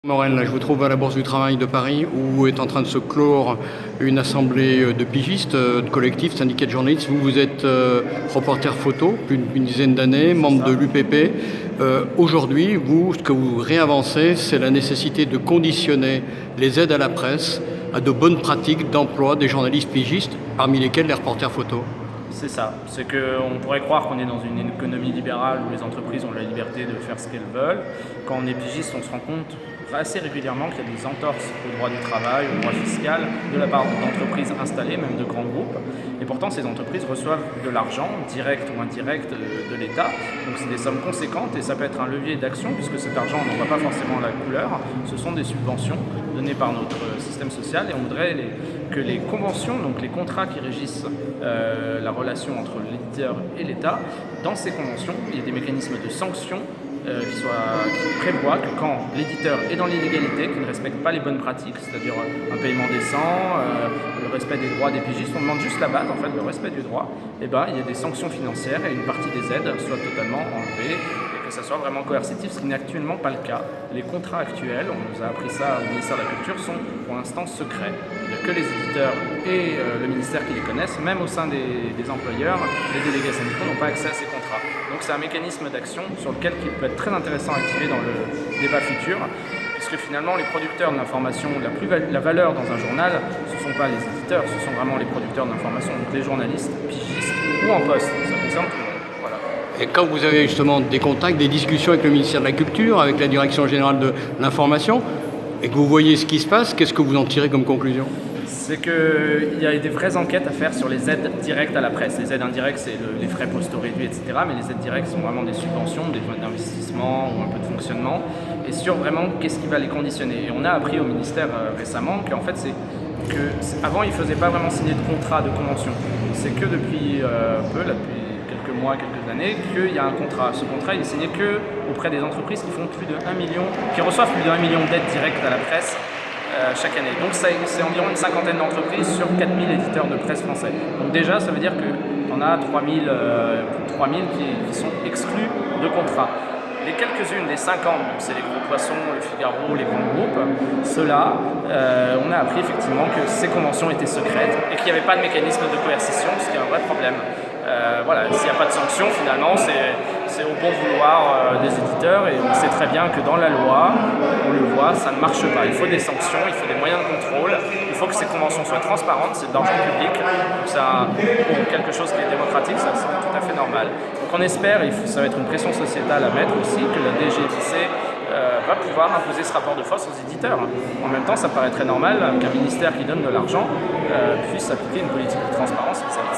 Morel, là, je vous trouve à la Bourse du Travail de Paris où est en train de se clore une assemblée de pigistes, de collectifs, syndicats de journalistes. Vous êtes reporter photo depuis une dizaine d'années, membre de l'UPP. Aujourd'hui, ce que vous réavancez, c'est la nécessité de conditionner les aides à la presse à de bonnes pratiques d'emploi des journalistes pigistes, parmi lesquels les reporters photo. C'est ça, c'est qu'on pourrait croire qu'on est dans une économie libérale où les entreprises ont la liberté de faire ce qu'elles veulent. Quand on est pigiste, on se rend compte assez régulièrement qu'il y a des entorses au droit du travail, au droit fiscal, de la part d'entreprises installées, même de grands groupes. Et pourtant, ces entreprises reçoivent de l'argent, direct ou indirect, de l'État. Donc c'est des sommes conséquentes et ça peut être un levier d'action puisque cet argent n'en voit pas forcément la couleur. Ce sont des subventions données par notre système social et on voudrait que les conventions, donc les contrats qui régissent la relation entre l'éditeur et l'État, dans ces conventions, il y a des mécanismes de sanctions qui prévoient que quand l'éditeur est dans l'illégalité, qu'il ne respecte pas les bonnes pratiques, c'est-à-dire un paiement décent, le respect des droits des pigistes, on demande juste la base, en fait, le respect du droit, et ben, il y a des sanctions financières et une partie des aides soit totalement enlevée et que ça soit vraiment coercitif, ce qui n'est actuellement pas le cas. Les contrats actuels, on nous a appris ça au ministère de la Culture, sont pour l'instant secrets. Il n'y a que les éditeurs et le ministère qui les connaissent, même au sein des employeurs, les délégués syndicaux n'ont pas accès à ces contrats. Donc c'est un mécanisme d'action sur lequel il peut être très intéressant à activer dans le débat futur, puisque finalement les producteurs de l'information, la valeur dans un journal, ce ne sont pas les éditeurs, ce sont vraiment les producteurs de l'information, donc les journalistes, pigistes ou en poste, ça concerne tout le monde. Voilà. Et quand vous avez justement des contacts, des discussions avec le ministère de la Culture, avec la Direction Générale de l'Information, et que vous voyez ce qui se passe, qu'est-ce que vous en tirez comme conclusion ? C'est qu'il y a des vraies enquêtes à faire sur les aides directes à la presse. Les aides indirectes, c'est les frais postaux réduits, etc. Mais les aides directes sont vraiment des subventions, des fonds d'investissement ou un peu de fonctionnement. Et sur vraiment qu'est-ce qui va les conditionner. Et on a appris au ministère récemment qu'en fait, avant, ils ne faisaient pas vraiment signer de contrat, de convention. C'est que depuis depuis quelques mois, quelques années, qu'il y a un contrat. Ce contrat, il est signé que auprès des entreprises qui font plus de 1 million, qui reçoivent plus de 1 million d'aides directes à la presse chaque année. Donc c'est environ une cinquantaine d'entreprises sur 4000 éditeurs de presse français. Donc déjà, ça veut dire qu'on a 3000 qui sont exclus de contrat. Les quelques-unes des 50, c'est les gros poissons, le Figaro, les grands groupes, ceux-là, on a appris effectivement que ces conventions étaient secrètes et qu'il n'y avait pas de mécanisme de coercition, ce qui est un vrai problème. Voilà, s'il n'y a pas de sanction, finalement, c'est au bon vouloir des éditeurs et on sait très bien que dans la loi, on le voit, ça ne marche pas. Il faut des sanctions, il faut des moyens de contrôle, il faut que ces conventions soient transparentes, c'est de l'argent public, donc ça, pour quelque chose qui est démocratique, ça semble tout à fait normal. Donc on espère, ça va être une pression sociétale à mettre aussi, que la DGFiP va pouvoir imposer ce rapport de force aux éditeurs. En même temps, ça paraît très normal qu'un ministère qui donne de l'argent puisse appliquer une politique de transparence vis-à-vis de